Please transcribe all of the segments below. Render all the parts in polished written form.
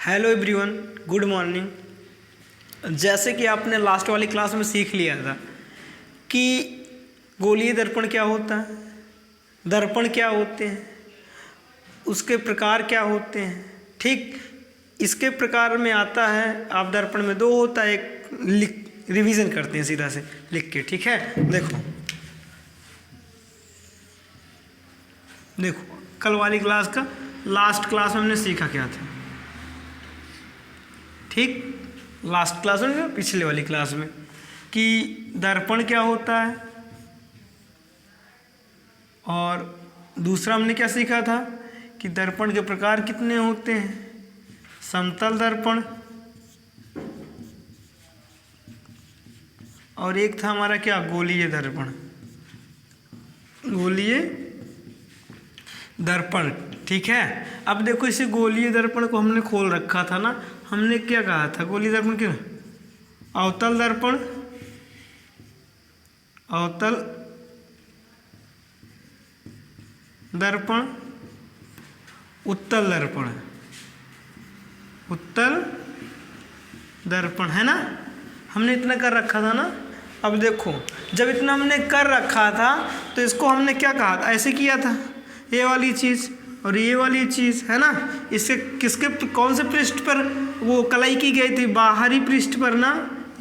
Hello everyone, good morning. जैसे कि आपने लास्ट वाली क्लास में सीख लिया था कि गोलीय दर्पण क्या होता है, दर्पण क्या होते हैं, उसके प्रकार क्या होते हैं। ठीक इसके प्रकार में आता है, आप दर्पण में दो होता है, एक रिवीजन करते हैं सीधा से लिख के। ठीक है, देखो कल वाली क्लास का लास्ट क्लास में हमने सीखा क्या था। ठीक, लास्ट क्लास में, पिछले वाली क्लास में, कि दर्पण क्या होता है और दूसरा हमने क्या सीखा था कि दर्पण के प्रकार कितने होते हैं। समतल दर्पण और एक था हमारा क्या, गोलीय दर्पण। गोलीय दर्पण, ठीक है। अब देखो इसी गोलीय दर्पण को हमने खोल रखा था ना, हमने क्या कहा था गोलीय दर्पण क्यों, अवतल दर्पण, अवतल दर्पण, उत्तल दर्पण, उत्तल दर्पण, है ना। हमने इतना कर रखा था ना। अब देखो जब इतना हमने कर रखा था तो इसको हमने क्या कहा था, ऐसे किया था, ये वाली चीज़ और ये वाली चीज़, है ना। इससे किसके कौन से पृष्ठ पर वो कलाई की गई थी, बाहरी पृष्ठ पर ना।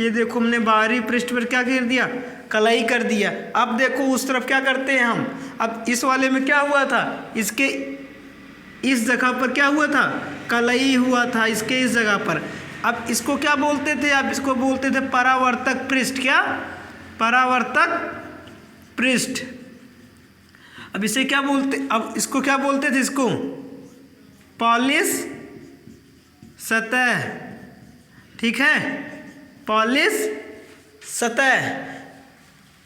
ये देखो हमने बाहरी पृष्ठ पर क्या कर दिया, कलाई कर दिया। अब देखो उस तरफ क्या करते हैं हम, अब इस वाले में क्या हुआ था, इसके इस जगह पर क्या हुआ था, कलाई हुआ था इसके इस जगह पर। अब इसको क्या बोलते थे, अब इसको बोलते थे परावर्तक पृष्ठ। क्या, परावर्तक पृष्ठ। अब इसे क्या बोलते, अब इसको क्या बोलते थे, इसको पॉलिश सतह। ठीक है, पॉलिश सतह।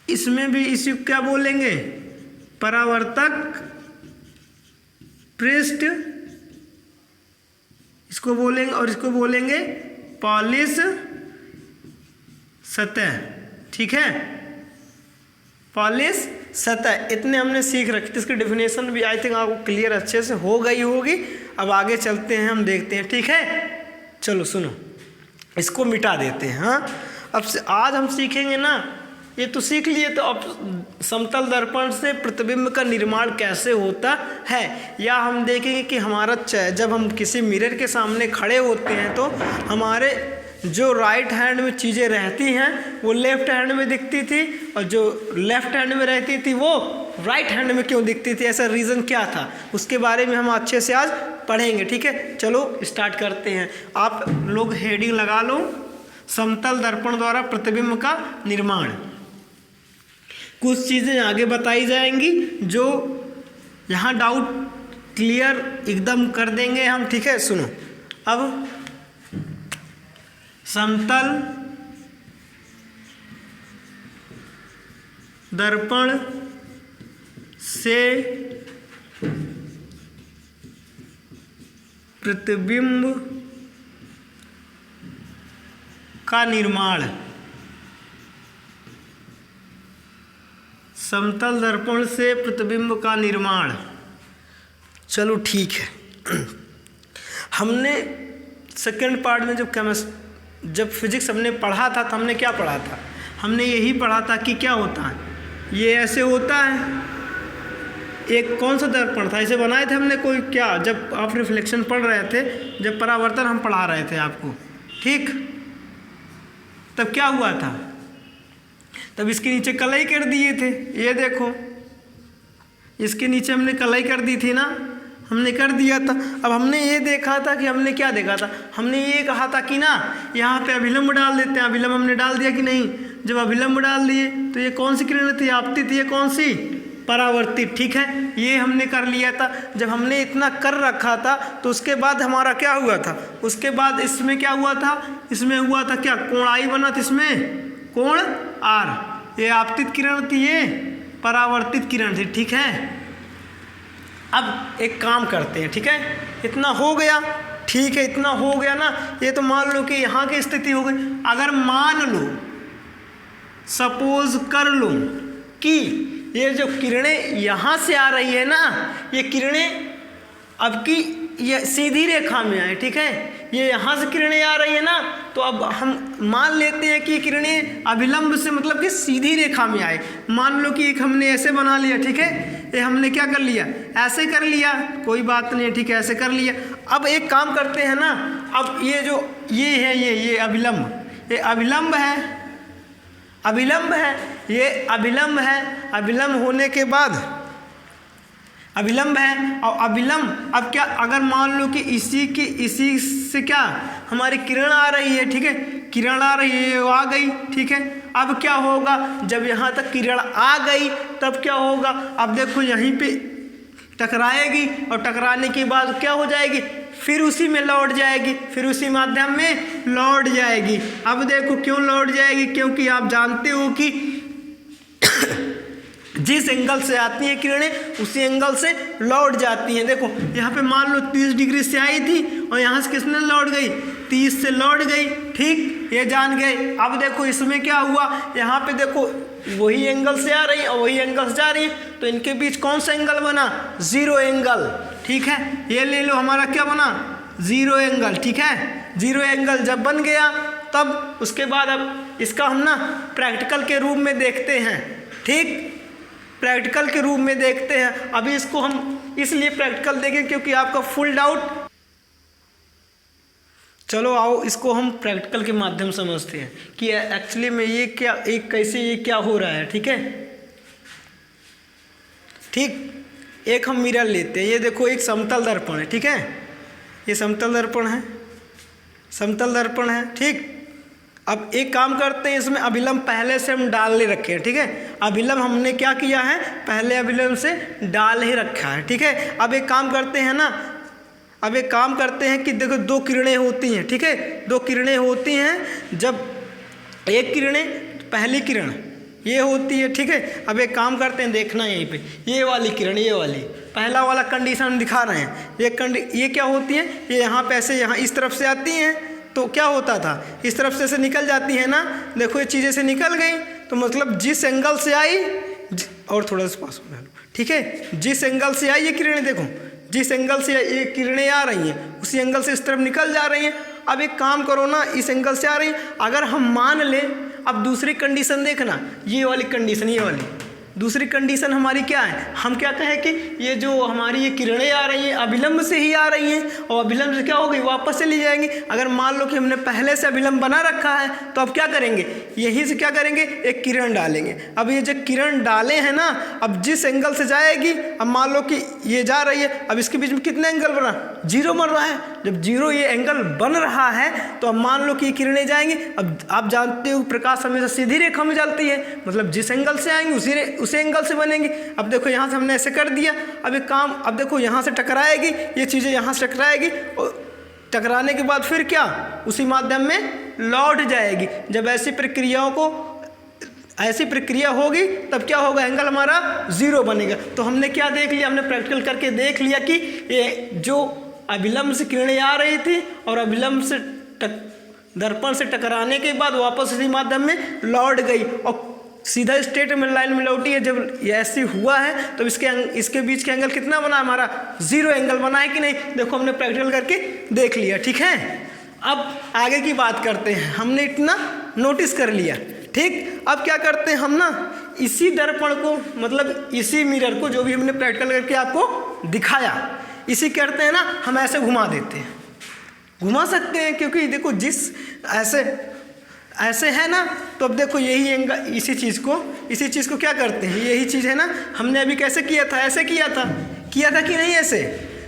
इसमें भी इसी को क्या बोलेंगे, परावर्तक पृष्ठ इसको बोलेंगे, और इसको बोलेंगे पॉलिश सतह। ठीक है, पॉलिश सतह। इतने हमने सीख रखे थे, इसकी डेफिनेशन भी आई थिंक आपको क्लियर अच्छे से हो गई होगी। अब आगे चलते हैं, हम देखते हैं। ठीक है, चलो सुनो, इसको मिटा देते हैं। हाँ, अब से आज हम सीखेंगे ना, ये तो सीख लिए, तो अब समतल दर्पण से प्रतिबिंब का निर्माण कैसे होता है, या हम देखेंगे कि हमारा जब हम किसी मिरर के सामने खड़े होते हैं तो हमारे जो राइट हैंड में चीज़ें रहती हैं वो लेफ्ट हैंड में दिखती थी, और जो लेफ्ट हैंड में रहती थी वो राइट हैंड में क्यों दिखती थी, ऐसा रीज़न क्या था, उसके बारे में हम अच्छे से आज पढ़ेंगे। ठीक है, चलो स्टार्ट करते हैं। आप लोग हेडिंग लगा लो, समतल दर्पण द्वारा प्रतिबिंब का निर्माण। कुछ चीज़ें आगे बताई जाएंगी जो यहाँ डाउट क्लियर एकदम कर देंगे हम। ठीक है, सुनो। अब समतल दर्पण से प्रतिबिंब का निर्माण, समतल दर्पण से प्रतिबिंब का निर्माण। चलो ठीक है। हमने सेकेंड पार्ट में जब फिजिक्स हमने पढ़ा था तो हमने क्या पढ़ा था, हमने यही पढ़ा था कि क्या होता है, ये ऐसे होता है। एक कौन सा दर्पण था, इसे बनाए थे हमने कोई, क्या, जब आप रिफ्लेक्शन पढ़ रहे थे, जब परावर्तन हम पढ़ा रहे थे आपको, ठीक, तब क्या हुआ था, तब इसके नीचे कलाई कर दिए थे। ये देखो इसके नीचे हमने कलाई कर दी थी ना, हमने कर दिया था। अब हमने ये देखा था कि हमने क्या देखा था, हमने ये कहा था कि ना यहाँ पे अभिलंब डाल देते हैं। अभिलंब हमने डाल दिया कि नहीं, जब अभिलंब डाल दिए तो ये कौन सी किरण थी, आपतित, ये कौन सी, परावर्तित। ठीक है, ये हमने कर लिया था। जब हमने इतना कर रखा था तो उसके बाद हमारा क्या हुआ था, उसके बाद इसमें क्या हुआ था, इसमें हुआ था क्या, कोणाई बना था, इसमें कोण आर। ये आपतित किरण थी, ये परावर्तित किरण थी। ठीक है, अब एक काम करते हैं। ठीक है, इतना हो गया, ठीक है, इतना हो गया ना। ये तो मान लो कि यहाँ की स्थिति हो गई। अगर मान लो, सपोज कर लो कि ये जो किरणें यहाँ से आ रही है ना, ये किरणें अब की ये सीधी रेखा में आए, ठीक है। ये यहाँ से किरणें आ रही है ना, तो अब हम मान लेते हैं कि किरणें अभिलंब से मतलब कि सीधी रेखा में आए। मान लो कि एक हमने ऐसे बना लिया, ठीक है, ये हमने क्या कर लिया, ऐसे कर लिया, कोई बात नहीं है, ठीक है, ऐसे कर लिया। अब एक काम करते हैं ना, अब ये जो ये है ये अभिलंब, ये अभिलंब है, अभिलंब है, ये अभिलंब है। अभिलंब होने के बाद अभिलंब है, और अभिलंब अब क्या, अगर मान लो कि इसी से क्या हमारी किरण आ रही है, ठीक है, किरण आ रही है, वो आ गई, ठीक है। अब क्या होगा, जब यहाँ तक किरण आ गई तब क्या होगा, अब देखो यहीं पे टकराएगी, और टकराने के बाद क्या हो जाएगी, फिर उसी में लौट जाएगी, फिर उसी माध्यम में लौट जाएगी। अब देखो क्यों लौट जाएगी, क्योंकि आप जानते हो कि जिस एंगल से आती हैं किरणें उसी एंगल से लौट जाती हैं। देखो यहाँ पे मान लो 30 डिग्री से आई थी और यहाँ से किसने लौट गई, 30 से लौट गई, ठीक, ये जान गए। अब देखो इसमें क्या हुआ, यहाँ पे देखो वही एंगल से आ रही है और वही एंगल से जा रही है, तो इनके बीच कौन सा एंगल बना, जीरो एंगल, ठीक है। ये ले लो, हमारा क्या बना, जीरो एंगल, ठीक है। जीरो एंगल जब बन गया तब उसके बाद अब इसका हम ना प्रैक्टिकल के रूप में देखते हैं, ठीक, प्रैक्टिकल के रूप में देखते हैं। अभी इसको हम इसलिए प्रैक्टिकल देखें क्योंकि आपका फुल डाउट, चलो आओ इसको हम प्रैक्टिकल के माध्यम से समझते हैं कि एक्चुअली में ये क्या, एक कैसे ये क्या हो रहा है, ठीक है। ठीक, एक हम मिरर लेते हैं, ये देखो एक समतल दर्पण है, ठीक है, ये समतल दर्पण है, समतल दर्पण है, ठीक। अब एक काम करते हैं, इसमें अभिलंब पहले से हम डाल ले रखे हैं, ठीक है। अभिलंब हमने क्या किया है, पहले अभिलंब से डाल ही रखा है, ठीक है। अब एक काम करते हैं ना, अब एक काम करते हैं कि देखो दो किरणें होती हैं, ठीक है, दो किरणें होती हैं। जब एक किरणें, पहली किरण ये होती है, ठीक है। अब एक काम करते हैं, देखना यहीं पे, ये वाली किरण, ये वाली पहला वाला कंडीशन दिखा रहे हैं, ये क्या होती है, ये यहाँ पे ऐसे यहाँ इस तरफ से आती हैं, तो क्या होता था, इस तरफ से निकल जाती है ना, देखो ये चीज़ें से निकल गई, तो मतलब जिस एंगल से आई, और थोड़ा सा पास हो, ठीक है, जिस एंगल से आई ये किरणें, देखो जिस एंगल से ये किरणें आ रही हैं उसी एंगल से इस तरफ निकल जा रही हैं। अब एक काम करो ना, इस एंगल से आ रही है, अगर हम मान लें, अब दूसरी कंडीशन देखना, ये वाली कंडीशन, ये वाली दूसरी कंडीशन हमारी क्या है, हम क्या कहें कि ये जो हमारी ये किरणें आ रही हैं अभिलंब से ही आ रही हैं, और अभिलंब से क्या होगी, वापस चली जाएंगी। अगर मान लो कि हमने पहले से अभिलंब बना रखा है, तो अब क्या करेंगे, यहीं से क्या करेंगे, एक किरण डालेंगे। अब ये जो किरण डाले हैं ना, अब जिस एंगल से जाएगी, अब मान लो कि ये जा रही है, अब इसके बीच में कितने एंगल बना, जीरो बन रहा है। जब जीरो ये एंगल बन रहा है, तो अब मान लो कि ये किरणें जाएंगी। अब आप जानते हो प्रकाश हमेशा सीधी रेखा में चलती है, मतलब जिस एंगल से आएंगी उसी एंगल से बनेंगी। अब देखो यहाँ से हमने ऐसे कर दिया, अब एक काम, अब देखो यहाँ से टकराएगी, ये चीज़ें यहाँ से टकराएगी, और टकराने के बाद फिर क्या, उसी माध्यम में लौट जाएगी। जब ऐसी प्रक्रियाओं को, ऐसी प्रक्रिया होगी तब क्या होगा, एंगल हमारा जीरो बनेगा। तो हमने क्या देख लिया, हमने प्रैक्टिकल करके देख लिया कि ये जो अभिलंब से किरणें आ रही थी और अभिलंब से दर्पण से टकराने के बाद वापस इसी माध्यम में लौट गई और सीधा स्ट्रेट में लाइन में लौटी है। जब ये ऐसे हुआ है तो इसके बीच के एंगल कितना बना, हमारा जीरो एंगल बना है कि नहीं, देखो हमने प्रैक्टिकल करके देख लिया, ठीक है। अब आगे की बात करते हैं, हमने इतना नोटिस कर लिया, ठीक। अब क्या करते हैं हम ना, इसी दर्पण को, मतलब इसी मिरर को, जो भी हमने प्रैक्टिकल करके आपको दिखाया, इसी करते हैं ना, हम ऐसे घुमा देते हैं, घुमा सकते हैं, क्योंकि देखो जिस ऐसे है ना, तो अब देखो यही एंगल, इसी चीज़ को क्या करते हैं, यही चीज़ है ना, हमने अभी कैसे किया था, ऐसे किया था कि नहीं, ऐसे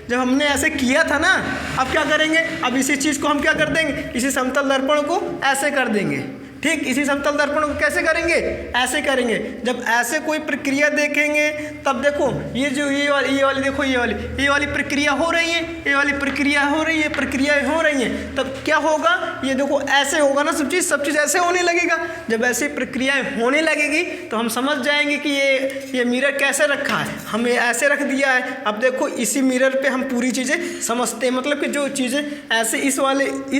जब हमने ऐसे किया था ना, अब क्या करेंगे, अब इसी चीज़ को हम क्या कर देंगे, इसी समतल दर्पण को ऐसे कर देंगे, ठीक। इसी समतल दर्पण को कैसे करेंगे, ऐसे करेंगे। जब ऐसे कोई प्रक्रिया देखेंगे तब देखो ये जो ये वाली देखो, ये वाली प्रक्रिया हो रही है, ये वाली प्रक्रिया हो रही है, प्रक्रियाएं हो रही हैं, तब क्या होगा, ये देखो ऐसे होगा ना, सब चीज़ ऐसे होने लगेगा। जब ऐसी प्रक्रियाएं होने लगेगी तो हम समझ जाएंगे कि ये मिरर कैसे रखा है, हम ये ऐसे रख दिया है। अब देखो इसी मिरर पे हम पूरी चीज़ें समझते हैं, मतलब कि जो चीज़ें ऐसे इस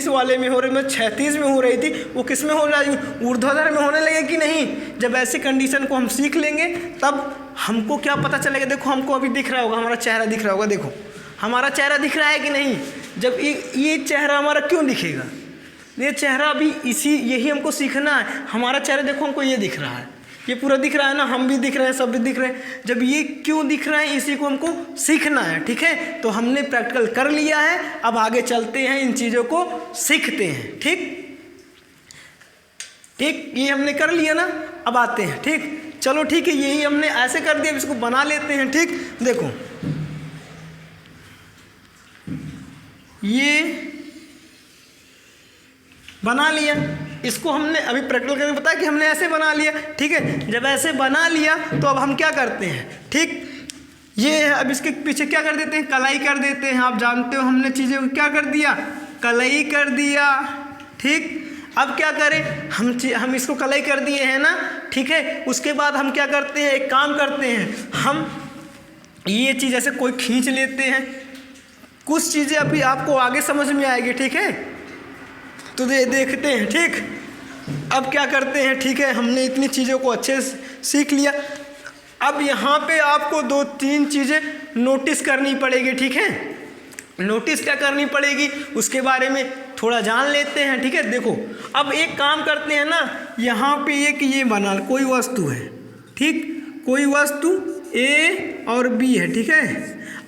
वाले में हो रही, मतलब क्षैतिज में हो रही थी, वो किस में हो रहा है, ऊर्ध्वाधर में होने लगे कि नहीं। जब ऐसी कंडीशन को हम सीख लेंगे तब हमको क्या पता चलेगा, देखो हमको अभी दिख रहा होगा, हमारा चेहरा दिख रहा होगा, देखो हमारा चेहरा दिख रहा है कि नहीं? जब ये चेहरा हमारा क्यों दिखेगा? ये चेहरा भी यही हमको सीखना है। हमारा चेहरा देखो हमको ये दिख रहा है, ये पूरा दिख रहा है ना, हम भी दिख रहे हैं, सब भी दिख रहे हैं। जब ये क्यों दिख रहा है, इसी को हमको सीखना है, ठीक है। तो हमने प्रैक्टिकल कर लिया है, अब आगे चलते हैं, इन चीज़ों को सीखते हैं, ठीक। ये हमने कर लिया ना, अब आते हैं, ठीक। चलो ठीक है, यही हमने ऐसे कर दिया, इसको बना लेते हैं, ठीक। देखो ये बना लिया, इसको हमने अभी प्रैक्टिकल करके बताया कि हमने ऐसे बना लिया, ठीक है। जब ऐसे बना लिया तो अब हम क्या करते हैं, ठीक। ये है, अब इसके पीछे क्या कर देते हैं, कलाई कर देते हैं। आप जानते हो हमने चीज़ों को क्या कर दिया, कलाई कर दिया, ठीक। अब क्या करें, हम इसको कलाई कर दिए हैं ना, ठीक है। उसके बाद हम क्या करते हैं, एक काम करते हैं, हम ये चीज़ ऐसे कोई खींच लेते हैं। कुछ चीज़ें अभी आपको आगे समझ में आएगी, ठीक है। तो देखते हैं, ठीक। अब क्या करते हैं, ठीक है, हमने इतनी चीज़ों को अच्छे से सीख लिया। अब यहाँ पे आपको 2-3 चीज़ें नोटिस करनी पड़ेगी, ठीक है। नोटिस क्या करनी पड़ेगी, उसके बारे में थोड़ा जान लेते हैं, ठीक है। देखो अब एक काम करते हैं ना, यहाँ पे एक ये बना, कोई वस्तु है, ठीक, कोई वस्तु ए और बी है, ठीक है।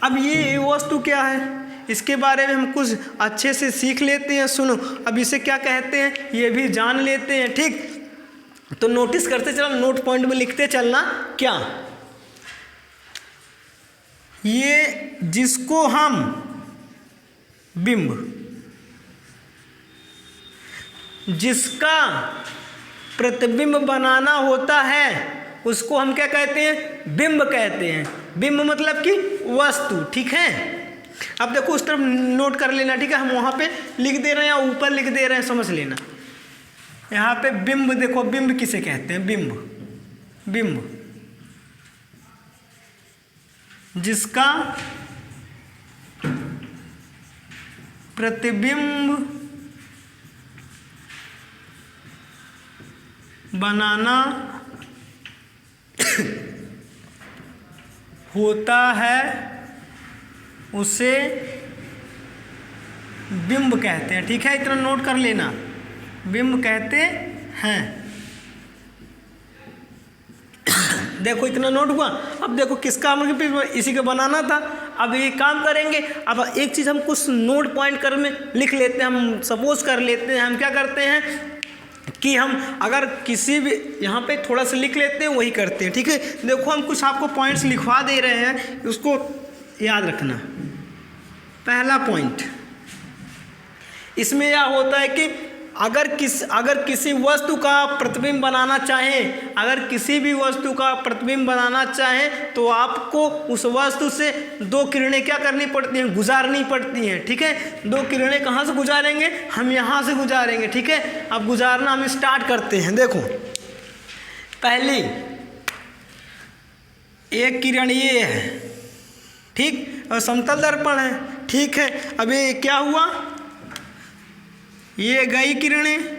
अब ये वस्तु क्या है, इसके बारे में हम कुछ अच्छे से सीख लेते हैं। सुनो, अब इसे क्या कहते हैं ये भी जान लेते हैं, ठीक। तो नोटिस करते चलना, नोट पॉइंट में लिखते चलना। क्या, ये जिसको हम बिंब, जिसका प्रतिबिंब बनाना होता है उसको हम क्या कहते हैं, बिंब कहते हैं। बिंब मतलब कि वस्तु, ठीक है। अब देखो उस तरफ नोट कर लेना, ठीक है। हम वहाँ पे लिख दे रहे हैं या ऊपर लिख दे रहे हैं, समझ लेना। यहाँ पे बिंब, देखो बिंब किसे कहते हैं, बिंब, बिंब जिसका प्रतिबिंब बनाना होता है उसे बिंब कहते हैं, ठीक है। इतना नोट कर लेना, बिंब कहते हैं। देखो इतना नोट हुआ। अब देखो किसका हम इसी को बनाना था। अब ये काम करेंगे। अब एक चीज़ हम कुछ नोट पॉइंट कर में लिख लेते हैं। हम सपोज कर लेते हैं, हम क्या करते हैं कि हम अगर किसी भी यहाँ पे थोड़ा सा लिख लेते हैं, वही करते हैं, ठीक है। देखो हम कुछ आपको पॉइंट्स लिखवा दे रहे हैं, उसको याद रखना। पहला पॉइंट, इसमें यह होता है कि अगर किसी वस्तु का प्रतिबिंब बनाना चाहें, अगर किसी भी वस्तु का प्रतिबिंब बनाना चाहें तो आपको उस वस्तु से 2 किरणें क्या करनी पड़ती हैं, गुजारनी पड़ती हैं, ठीक है। 2 किरणें कहाँ से गुजारेंगे, हम यहाँ से गुजारेंगे, ठीक है। अब गुजारना हम स्टार्ट करते हैं। देखो पहली एक किरण ये है, ठीक, और समतल दर्पण है, ठीक है। अब ये क्या हुआ, ये गई किरणें।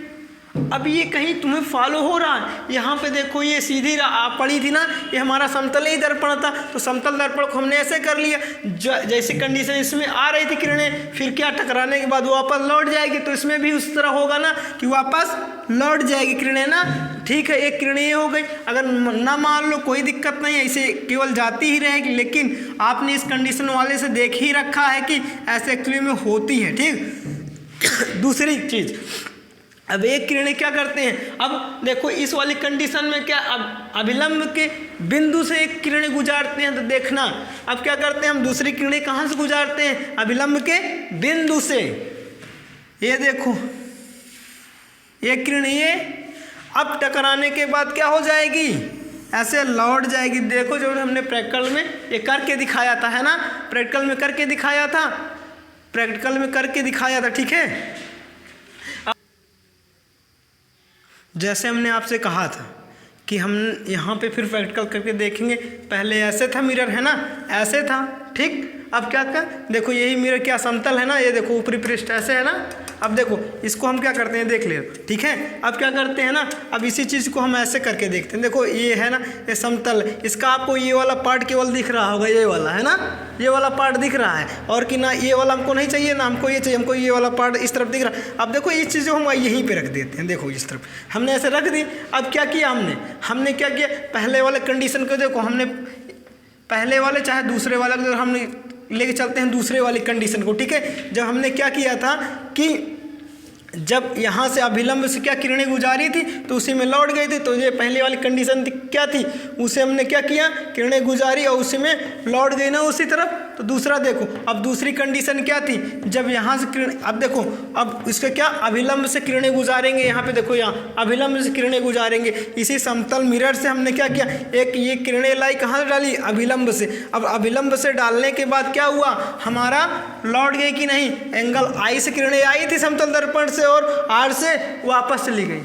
अब ये कहीं तुम्हें फॉलो हो रहा है, यहाँ पे देखो ये सीधी पड़ी थी ना, ये हमारा समतल ही दर्पण था। तो समतल दर्पण को हमने ऐसे कर लिया, जैसी कंडीशन इसमें आ रही थी किरणें, फिर क्या टकराने के बाद वापस लौट जाएगी। तो इसमें भी उस तरह होगा ना कि वापस लौट जाएगी किरणें ना, ठीक है। एक किरणें ये हो गई। अगर ना मान लो कोई दिक्कत नहीं है, इसे केवल जाती ही रहेगी, लेकिन आपने इस कंडीशन वाले से देख ही रखा है कि ऐसे एक्चुअली में होती है, ठीक। दूसरी चीज, अब एक किरणें क्या करते हैं, अब देखो इस वाली कंडीशन में क्या, अब अभिलंब के बिंदु से एक किरणें गुजारते हैं। तो देखना अब क्या करते हैं, हम दूसरी किरणें कहाँ से गुजारते हैं, अभिलंब के बिंदु से। ये देखो एक किरण ये अब टकराने के बाद क्या हो जाएगी, ऐसे लौट जाएगी। देखो जो हमने प्रैक्टिकल में ये करके दिखाया था, है ना, प्रैक्टिकल में करके दिखाया था, प्रैक्टिकल में करके दिखाया था, ठीक है। जैसे हमने आपसे कहा था कि हम यहाँ पे फिर प्रैक्टिकल करके देखेंगे। पहले ऐसे था मिरर, है ना, ऐसे था, ठीक। अब क्या कर, देखो यही मेरा क्या समतल है ना, ये देखो ऊपरी पृष्ठ ऐसे है ना। अब देखो इसको हम क्या करते हैं देख ले, ठीक है। अब क्या करते हैं ना, अब इसी चीज़ को हम ऐसे करके देखते हैं। देखो ये है ना, ये समतल, इसका आपको ये वाला पार्ट केवल दिख रहा होगा, ये वाला है ना, ये वाला पार्ट दिख रहा है, और कि ना ये वाला हमको नहीं चाहिए ना, हमको ये चाहिए, हमको ये वाला पार्ट इस तरफ दिख रहा है। अब देखो ये चीज़ हम यहीं पे रख देते हैं, देखो इस तरफ हमने ऐसे रख दी। अब क्या किया हमने क्या किया, पहले वाले कंडीशन को देखो, हमने पहले वाले चाहे दूसरे वाले को हमने लेके चलते हैं दूसरे वाली कंडीशन को, ठीक है। जब हमने क्या किया था कि जब यहाँ से अभिलंब से क्या किरणें गुजारी थी तो उसी में लौट गई थी, तो ये पहली वाली कंडीशन क्या थी, उसे हमने क्या किया, किरणें गुजारी और उसी में लौट गई ना उसी तरफ। तो दूसरा देखो, अब दूसरी कंडीशन क्या थी, जब यहाँ से किरण, अब देखो अब इसका क्या, अभिलंब से किरणें गुजारेंगे, यहाँ पे देखो यहाँ अभिलंब से किरणें गुजारेंगे। इसी समतल मिरर से हमने क्या किया, एक ये किरणें लाई कहाँ डाली, अभिलंब से। अब अभिलंब से डालने के बाद क्या हुआ, हमारा लौट गई कि नहीं, एंगल आई से किरणें आई थी समतल दर्पण से और आर से वापस चली गई।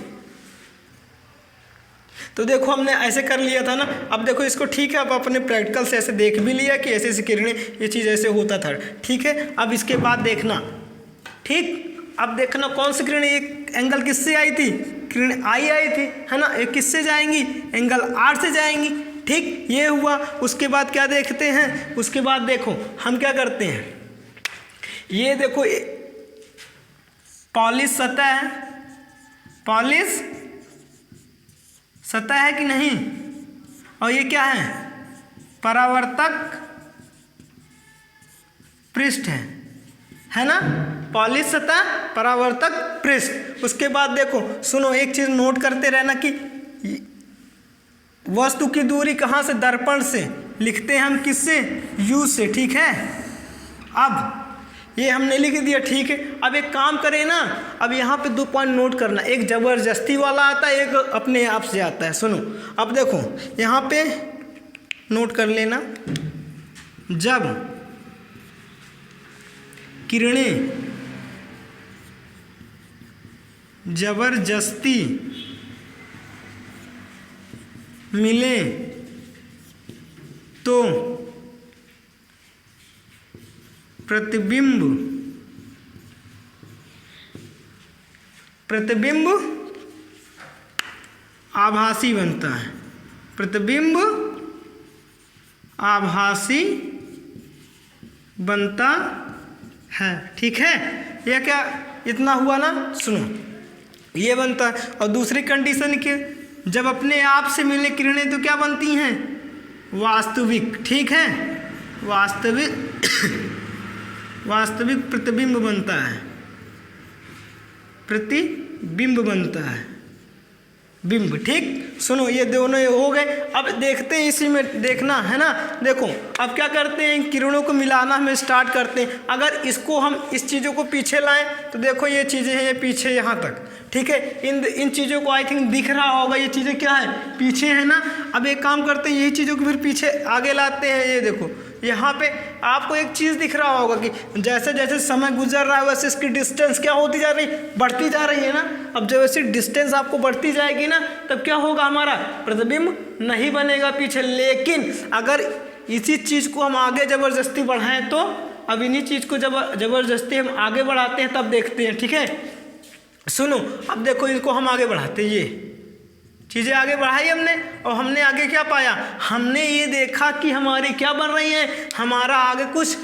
तो देखो हमने ऐसे कर लिया था ना। अब देखो इसको, ठीक है, अब अपने प्रैक्टिकल से ऐसे देख भी लिया कि ऐसे ऐसे किरणें, ये चीज़ ऐसे होता था, ठीक है। अब इसके बाद देखना, ठीक, अब देखना कौन सी किरणें, एक एंगल किससे आई थी, किरणें आई थी, है ना, एक किससे जाएंगी, एंगल आर से जाएंगी, ठीक, ये हुआ। उसके बाद क्या देखते हैं, उसके बाद देखो हम क्या करते हैं, ये देखो पॉलिश सतह है, पॉलिश सतह है कि नहीं, और ये क्या है, परावर्तक पृष्ठ है ना, पॉलिश सतह परावर्तक पृष्ठ। उसके बाद देखो सुनो, एक चीज नोट करते रहना कि वस्तु की दूरी कहाँ से, दर्पण से लिखते हैं हम किससे, u से, ठीक है। अब ये हमने लिख दिया, ठीक है। अब एक काम करें ना, अब यहाँ पे 2 पॉइंट नोट करना, एक जबरदस्ती वाला आता है, एक अपने आप से आता है। सुनो अब देखो यहाँ पे नोट कर लेना, जब किरणें जबरदस्ती मिले तो प्रतिबिंब आभासी बनता है, प्रतिबिंब आभासी बनता है, ठीक है। यह क्या, इतना हुआ ना, सुनो ये बनता है। और दूसरी कंडीशन के, जब अपने आप से मिले किरणें तो क्या बनती हैं, वास्तविक, ठीक है, वास्तविक प्रतिबिंब बनता है, प्रतिबिंब बनता है, बिंब, ठीक। सुनो ये दोनों हो गए। अब देखते हैं इसी में, देखना है ना, देखो अब क्या करते हैं, किरणों को मिलाना हमें स्टार्ट करते हैं। अगर इसको हम इस चीज़ों को पीछे लाएं तो देखो ये चीज़ें हैं, ये पीछे यहाँ तक, ठीक है। इन चीज़ों को आई थिंक दिख रहा होगा, ये चीज़ें क्या है, पीछे है ना। अब एक काम करते हैं, यही चीज़ों को फिर पीछे आगे लाते हैं। ये देखो यहाँ पे आपको एक चीज़ दिख रहा होगा कि जैसे जैसे समय गुजर रहा है वैसे इसकी डिस्टेंस क्या होती जा रही, बढ़ती जा रही है ना। अब जब ऐसी डिस्टेंस आपको बढ़ती जाएगी ना, तब क्या होगा, हमारा प्रतिबिंब नहीं बनेगा पीछे। लेकिन अगर इसी चीज़ को हम आगे ज़बरदस्ती बढ़ाएं तो, अब इन्हीं चीज़ को ज़बरदस्ती हम आगे बढ़ाते हैं तब देखते हैं, ठीक है। सुनो अब देखो इनको हम आगे बढ़ाते हैं, ये चीज़ें आगे बढ़ाई हमने, और हमने आगे क्या पाया, हमने ये देखा कि हमारी क्या बन रही है, हमारा आगे कुछ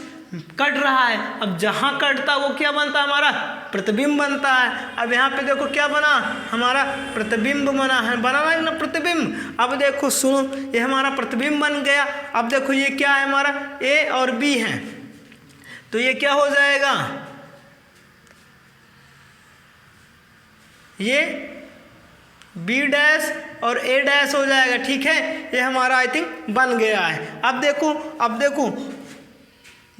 कट रहा है। अब जहाँ कटता वो क्या बनता, हमारा प्रतिबिंब बनता है। अब यहाँ पे देखो क्या बना, हमारा प्रतिबिंब बना है, बना ना प्रतिबिंब। अब देखो सुनो, ये हमारा प्रतिबिंब बन गया। अब देखो ये क्या है, हमारा ए और बी है, तो ये क्या हो जाएगा, ये बी डैश और ए डैश हो जाएगा, ठीक है। ये हमारा आई थिंक बन गया है। अब देखो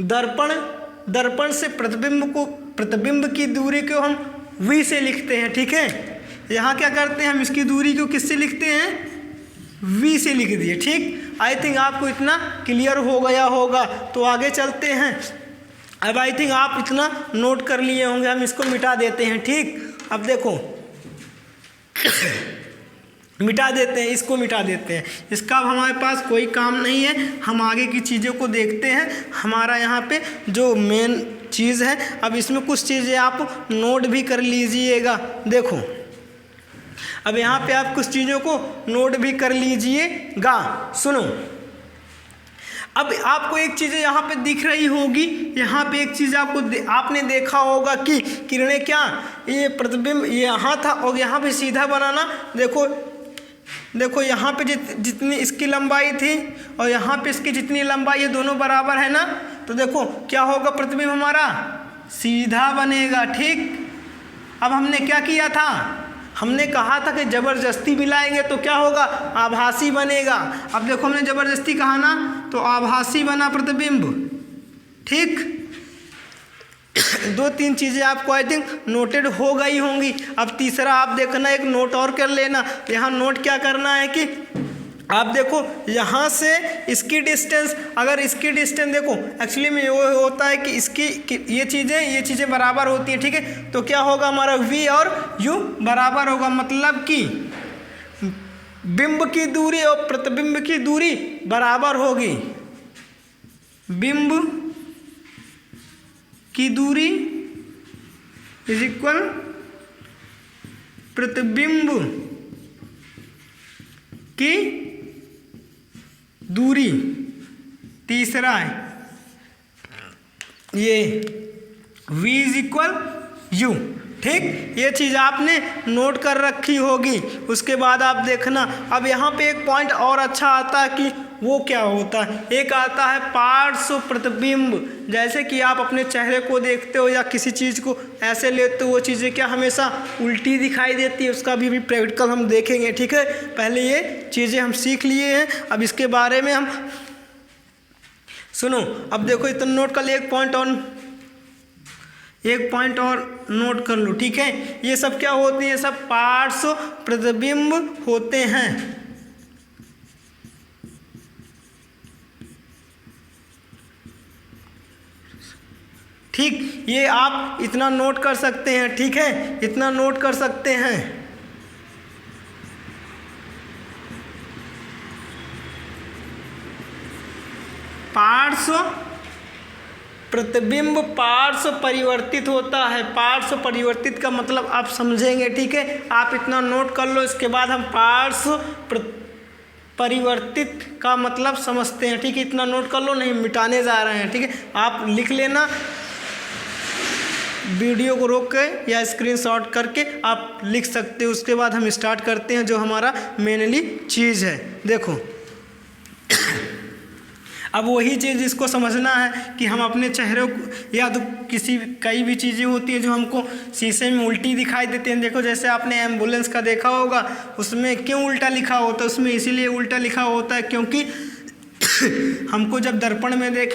दर्पण से प्रतिबिंब की दूरी को हम v से लिखते हैं, ठीक है। यहाँ क्या करते हैं, हम इसकी दूरी को किससे लिखते हैं, v से लिख दिए, ठीक। आई थिंक आपको इतना क्लियर हो गया होगा, तो आगे चलते हैं। अब आई थिंक आप इतना नोट कर लिए होंगे, हम इसको मिटा देते हैं, ठीक। अब देखो मिटा देते हैं, इसको मिटा देते हैं। इसका अब हमारे पास कोई काम नहीं है, हम आगे की चीज़ों को देखते हैं। हमारा यहाँ पे जो मेन चीज़ है, अब इसमें कुछ चीज़ें आप नोट भी कर लीजिएगा। देखो अब यहाँ पे आप कुछ चीज़ों को नोट भी कर लीजिएगा। सुनो, अब आपको एक चीज़ यहाँ पे दिख रही होगी, यहाँ पे एक चीज़ आपने देखा होगा कि किरणें क्या, ये प्रतिबिंब यहाँ था और यहाँ पे सीधा बनाना। देखो यहाँ पे जितनी इसकी लंबाई थी और यहाँ पे इसकी जितनी लंबाई है, दोनों बराबर है ना। तो देखो क्या होगा, प्रतिबिंब हमारा सीधा बनेगा। ठीक, अब हमने क्या किया था, हमने कहा था कि ज़बरदस्ती मिलाएंगे तो क्या होगा, आभासी बनेगा। अब देखो हमने ज़बरदस्ती कहा ना, तो आभासी बना प्रतिबिंब। ठीक, 2-3 चीज़ें आपको आई थिंक नोटेड हो गई होंगी। अब तीसरा आप देखना, एक नोट और कर लेना। यहाँ नोट क्या करना है कि आप देखो यहाँ से इसकी डिस्टेंस, अगर इसकी डिस्टेंस देखो एक्चुअली में वो होता है कि इसकी ये चीज़ें बराबर होती हैं। ठीक है, तो क्या होगा हमारा v और u बराबर होगा, मतलब कि बिंब की दूरी और प्रतिबिंब की दूरी बराबर होगी। बिंब की दूरी इज इक्वल प्रतिबिंब की दूरी। तीसरा है ये v इज इक्वल u। ठीक, ये चीज़ आपने नोट कर रखी होगी। उसके बाद आप देखना, अब यहाँ पे एक पॉइंट और अच्छा आता है कि वो क्या होता है, एक आता है पार्श्व प्रतिबिंब। जैसे कि आप अपने चेहरे को देखते हो या किसी चीज़ को ऐसे लेते हो, वो चीज़ें क्या हमेशा उल्टी दिखाई देती है। उसका भी प्रैक्टिकल हम देखेंगे। ठीक है, पहले ये चीज़ें हम सीख लिए हैं, अब इसके बारे में हम सुनो। अब देखो इतना नोट कर ले, एक पॉइंट और नोट कर लो। ठीक है, ये सब क्या होती है, सब पार्श्व प्रतिबिंब होते हैं। ठीक, ये आप इतना नोट कर सकते हैं। ठीक है, इतना नोट कर सकते हैं। पार्श्व प्रतिबिंब पार्श्व परिवर्तित होता है। पार्श्व परिवर्तित का मतलब आप समझेंगे। ठीक है, आप इतना नोट कर लो, इसके बाद हम पार्श्व परिवर्तित का मतलब समझते हैं। ठीक है, इतना नोट कर लो, नहीं मिटाने जा रहे हैं। ठीक है, आप लिख लेना, वीडियो को रोक के या स्क्रीनशॉट करके आप लिख सकते हो। उसके बाद हम स्टार्ट करते हैं जो हमारा मेनली चीज़ है। देखो अब वही चीज़ इसको समझना है कि हम अपने चेहरे को, या तो कई भी चीज़ें होती हैं जो हमको शीशे में उल्टी दिखाई देती हैं। देखो जैसे आपने एम्बुलेंस का देखा होगा, उसमें क्यों उल्टा लिखा होता है, उसमें इसीलिए उल्टा लिखा होता है क्योंकि हमको जब दर्पण में देखें